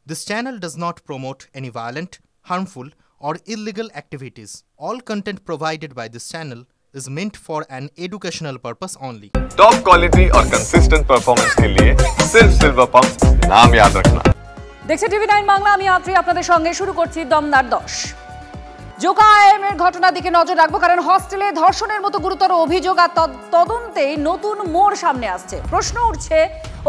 This channel does not promote any violent, harmful, or illegal activities. All content provided by this channel is meant for an educational purpose only. Top quality और consistent performance के लिए सिर्फ silver pump नाम याद रखना। দেখছে টিভি9 বাংলা, আমি আত্রি আপনাদের সঙ্গে শুরু করছি দমদার 10। জোকা আইএমের ঘটনার দিকে নজর রাখবো, কারণ হস্টেলে ধর্ষণের মতো গুরুতর অভিযোগ আর তদন্তে নতুন মোড় সামনে আসছে। প্রশ্ন উঠছে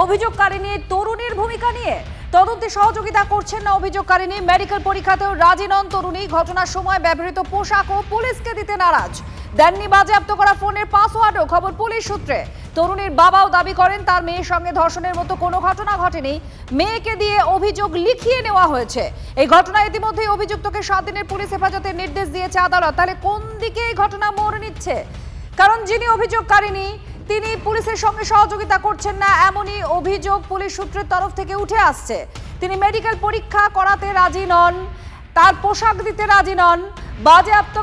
অভিযোগকারিনী তরুণীর ভূমিকা নিয়ে। তদন্তে সহযোগিতা করছেন না অভিযোগকারিনী, মেডিকেল পরীক্ষাতেও রাজি নন তরুণী। ঘটনার সময় ব্যবহৃত পোশাক ও পুলিশকে দিতে নারাজ, দেননি বাজেয়াপ্ত করা ফোনের পাসওয়ার্ডও। খবর পুলিশ সূত্রে। তরুণীর বাবাও দাবি করেন তার মেয়ের সঙ্গে ধর্ষণের মতো কোনো ঘটনা ঘটেনি, মেয়েকে দিয়ে অভিযোগ লিখিয়ে নেওয়া হয়েছে। এই ঘটনায় ইতিমধ্যেই অভিযুক্তকে 7 দিনের পুলিশ হেফাজতের নির্দেশ দিয়েছে আদালত। তাহলে কোন দিকে এই ঘটনা মোড় নিচ্ছে? কারণ যিনি অভিযোগকারিনী তিনি পুলিশের সঙ্গে সহযোগিতা করছেন না, এমনই অভিযোগ পুলিশ সূত্রের তরফ থেকে উঠে আসছে। তিনি মেডিকেল পরীক্ষা করাতে রাজি নন, তার পোশাক দিতে রাজি নন, বাজেয়াপ্ত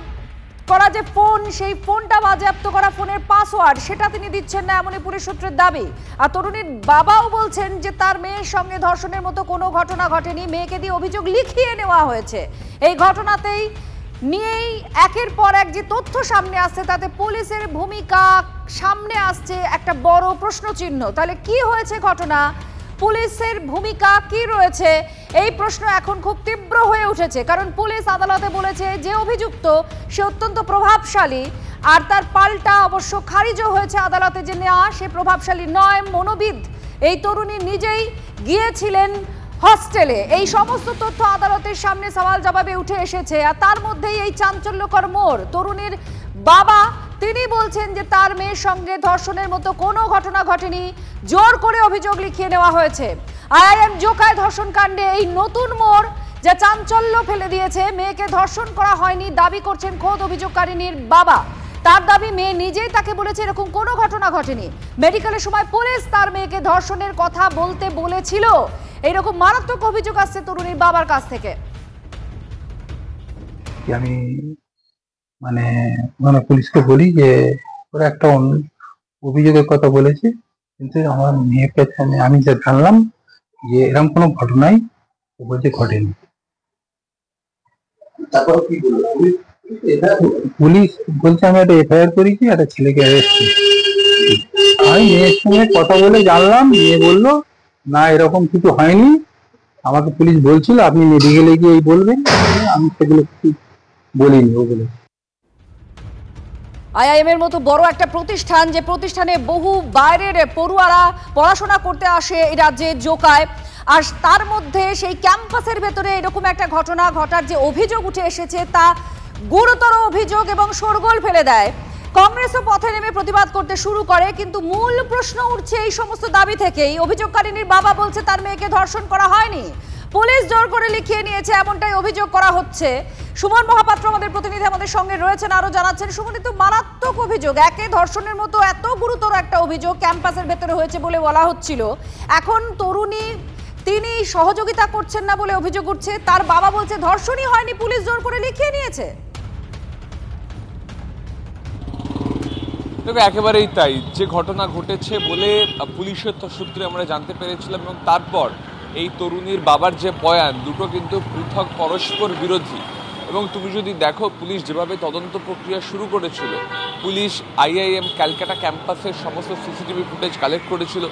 করা যে ফোন, সেই ফোনটা বাজেয়াপ্ত করা ফোনের পাসওয়ার্ড সেটা তিনি দিচ্ছেন না, এমনই পুলিশ সূত্রের দাবি। আর তরুণীর বাবাও বলছেন যে তার মেয়ের সঙ্গে ধর্ষণের মতো কোনো ঘটনা ঘটেনি, মেয়েকে দিয়ে অভিযোগ লিখিয়ে নেওয়া হয়েছে। এই ঘটনাতেই নিয়েই একের পর এক যে তথ্য সামনে আসছে তাতে পুলিশের ভূমিকা সামনে আসছে একটা বড় প্রশ্নচিহ্ন। তাহলে কি হয়েছে ঘটনা, পুলিশের ভূমিকা কি রয়েছে, এই প্রশ্ন এখন খুব তীব্র হয়ে উঠেছে। কারণ পুলিশ আদালতে বলেছে যে অভিযুক্ত সে অত্যন্ত প্রভাবশালী, আর তার পাল্টা অবশ্য খারিজও হয়েছে আদালতে যে না, সে প্রভাবশালী নয়, মনোবিদ। এই তরুণী নিজেই গিয়েছিলেন হস্টেলে। এই সমস্ত তথ্য আদালতের সামনে সওয়াল জবাবে উঠে এসেছে। আর তার মধ্যেই এই চাঞ্চল্যকর মোড়। তরুণীর বাবা তিনি বলছেন যে তার মেয়ের সঙ্গে ধর্ষণের মতো কোনো ঘটনা ঘটেনি, জোর করে অভিযোগ লিখিয়ে নেওয়া হয়েছে। আইআইএম জোকায় ধর্ষণ কাণ্ডে এই নতুন মোড় যা চাঞ্চল্য ফেলে দিয়েছে। মেয়েকে ধর্ষণ করা হয়নি দাবি করছেন খোদ অভিযোগকারিনীর বাবা। তার দাবি মেয়ে নিজেই তাকে বলেছে এরকম কোনো ঘটনা ঘটেনি। মেডিকেলের সময় পুলিশ তার মেয়েকে ধর্ষণের কথা বলতে বলেছিল। এইরকম মারাত্মক অভিযোগ আসছে তরুণীর বাবার কাছ থেকে। আমি মানে পুলিশকে বলি যে ওরা একটা অভিযোগের কথা বলেছে, কিন্তু আমার মেয়ের কাছে আমি যা জানলাম যে এরকম কোনো ঘটনাই বলছে ঘটেনি। তারপর কি বললো পুলিশ? বলছে আমি একটা এফআইআর করেছি, একটা ছেলেকে অ্যারেস্ট করেছি। আমি মেয়ের সঙ্গে কথা বলে জানলাম, মেয়ে বললো না এরকম কিছু হয়নি, আমাকে পুলিশ বলছিল আপনি মেডিকেলে গিয়ে বলবেন, আমি সেগুলো কিছু বলিনি। ওগুলো আইআইএম এর মতো বড় একটা প্রতিষ্ঠান, যে প্রতিষ্ঠানে বহু বাইরের পড়ুয়ারা পড়াশোনা করতে আসে এই রাজ্যে জোকায়, আর তার মধ্যে সেই ক্যাম্পাসের ভেতরে এরকম একটা ঘটনা ঘটার যে অভিযোগ উঠে এসেছে তা গুরুতর অভিযোগ এবং শোরগোল ফেলে দেয়। কংগ্রেসও পথে নেমে প্রতিবাদ করতে শুরু করে, কিন্তু মূল প্রশ্ন উঠছে এই সমস্ত দাবি থেকেই। অভিযোগকারিনীর বাবা বলছে তার মেয়েকে ধর্ষণ করা হয়নি, পুলিশ জোর করে লিখিয়ে নিয়েছে, এমনটাই অভিযোগ করা হচ্ছে। সুমন মহাপাত্র আমাদের প্রতিনিধি আমাদের সঙ্গে রয়েছেন, আরো জানাচ্ছেন। সুমন, তো মারাত্মক অভিযোগ, একে ধর্ষণের মতো এত গুরুতর একটা অভিযোগ ক্যাম্পাসের ভেতরে হয়েছে বলে বলা হচ্ছিল। এখন তরুণী তিনি সহযোগিতা করছেন না বলে অভিযোগ উঠছে, তার বাবা বলছে ধর্ষণই হয়নি, পুলিশ জোর করে লিখিয়ে নিয়েছে। দেখো একেবারেই তাই, যে ঘটনা ঘটেছে বলে পুলিশের সূত্রে আমরা জানতে পেরেছিলাম, এবং তারপর এই তরুণীর বাবার যে বয়ান, দুটো কিন্তু পৃথক পরস্পর বিরোধী। এবং তুমি যদি দেখো পুলিশ যেভাবে তদন্ত প্রক্রিয়া শুরু করেছিল, পুলিশ আইআইএম ক্যালকাটা ক্যাম্পাসের সমস্ত সিসিটিভি ফুটেজ কালেক্ট করেছিল,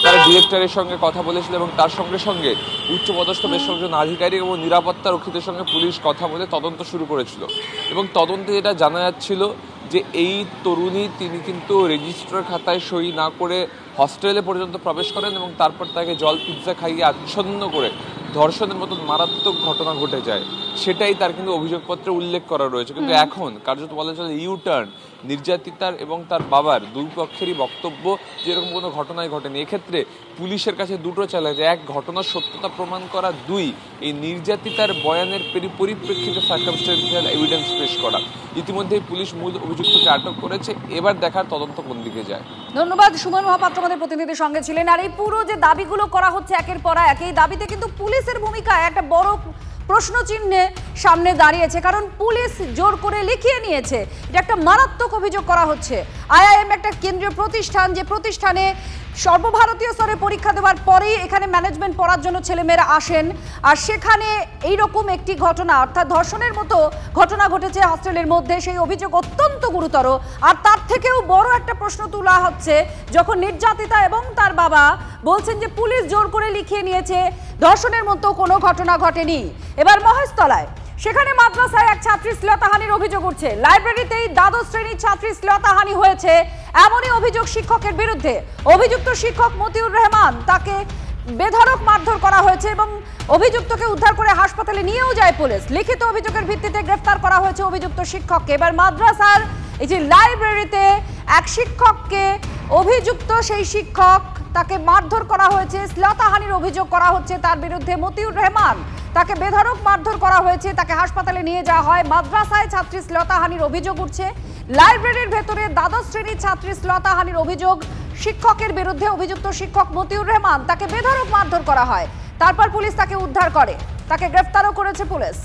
তারা ডিরেক্টরের সঙ্গে কথা বলেছিল, এবং তার সঙ্গে সঙ্গে উচ্চপদস্থ বেশ কয়েকজন আধিকারিক এবং নিরাপত্তা রক্ষীদের সঙ্গে পুলিশ কথা বলে তদন্ত শুরু করেছিল। এবং তদন্তে যেটা জানা যাচ্ছিল যে এই তরুণী তিনি কিন্তু রেজিস্ট্রার খাতায় সই না করে হস্টেলে পর্যন্ত প্রবেশ করেন, এবং তারপর তাকে জল পিৎজা খাইয়ে আচ্ছন্ন করে ধর্ষণের মতো মারাত্মক ঘটনা ঘটে যায়। সেটাই তার কিন্তু অভিযোগপত্রে উল্লেখ করা রয়েছে। কিন্তু এখন কার্যত বলা চলে ইউটার্ন, নির্যাতিতার এবং তার বাবার দুই পক্ষেরই বক্তব্য যে এরকম কোনো ঘটনাই ঘটেনি। এক্ষেত্রে পুলিশের কাছে দুটো চ্যালেঞ্জ, এক ঘটনার সত্যতা প্রমাণ করা, দুই এই নির্যাতিতার বয়ানের পরিপ্রেক্ষিতে সার্কামস্ট্যান্সিয়াল এভিডেন্স পেশ করা। ইতিমধ্যেই পুলিশ মূল অভিযুক্তকে আটক করেছে, এবার দেখার তদন্ত কোন দিকে যায়। ধন্যবাদ সুমন মহাপাত্র আমাদের প্রতিনিধির সঙ্গে ছিলেন। আর এই পুরো যে দাবিগুলো করা হচ্ছে একের পর এক, এই দাবিতে কিন্তু পুলিশের ভূমিকা একটা বড় প্রশ্ন চিহ্নে সামনে দাঁড়িয়েছে, কারণ পুলিশ জোর করে লিখিয়ে নিয়েছে। এটা একটা মারাত্মক অভিযোগ করা হচ্ছে। আইআইএম একটা কেন্দ্রীয় প্রতিষ্ঠান, যে প্রতিষ্ঠানে সর্বভারতীয় স্তরে পরীক্ষা দেওয়ার পরেই এখানে ম্যানেজমেন্ট পড়ার জন্য ছেলেমেয়েরা আসেন, আর সেখানে এইরকম একটি ঘটনা অর্থাৎ ধর্ষণের মতো ঘটনা ঘটেছে হস্টেলের মধ্যে। সেই অভিযোগ অত্যন্ত গুরুতর। আর তার থেকেও বড় একটা প্রশ্ন তোলা হচ্ছে যখন নির্যাতিতা এবং তার বাবা বলছেন যে পুলিশ জোর করে লিখিয়ে নিয়েছে, ধর্ষণের মতো কোনো ঘটনা ঘটেনি। এবার মহেশতলায় সেখানে মাদ্রাসায় এক ছাত্রী শ্লীলতাহানির অভিযোগ উঠছে। লাইব্রেরিতেই দ্বাদশ শ্রেণীর ছাত্রী শ্লীলতাহানি হয়েছে, এমনই অভিযোগ শিক্ষকের বিরুদ্ধে। অভিযুক্ত শিক্ষক মতিউর রহমান, তাকে বেধড়ক মারধর করা হয়েছে এবং অভিযুক্তকে উদ্ধার করে হাসপাতালে নিয়েও যায় পুলিশ। লিখিত অভিযোগের ভিত্তিতে গ্রেফতার করা হয়েছে অভিযুক্ত শিক্ষককে। এবার মাদ্রাসার এই যে লাইব্রেরিতে এক শিক্ষককে, অভিযুক্ত সেই শিক্ষক, তাকে মারধর করা হয়েছে, শ্লীলতাহানির অভিযোগ করা হচ্ছে তার বিরুদ্ধে। মতিউর রহমান, তাকে বেধড়ক মারধর করা হয়েছে, তাকে হাসপাতালে নিয়ে যাওয়া হয়। মাদ্রাসায় ছাত্রী শ্লীলতাহানির অভিযোগ উঠছে। লাইব্রেরির ভেতরে দ্বাদশ শ্রেণীর ছাত্রী শ্লীলতাহানির অভিযোগ শিক্ষকের বিরুদ্ধে। অভিযুক্ত শিক্ষক মতিউর রহমান, তাকে বেধড়ক মারধর করা হয়, তারপর পুলিশ তাকে উদ্ধার করে, তাকে গ্রেফতারও করেছে পুলিশ।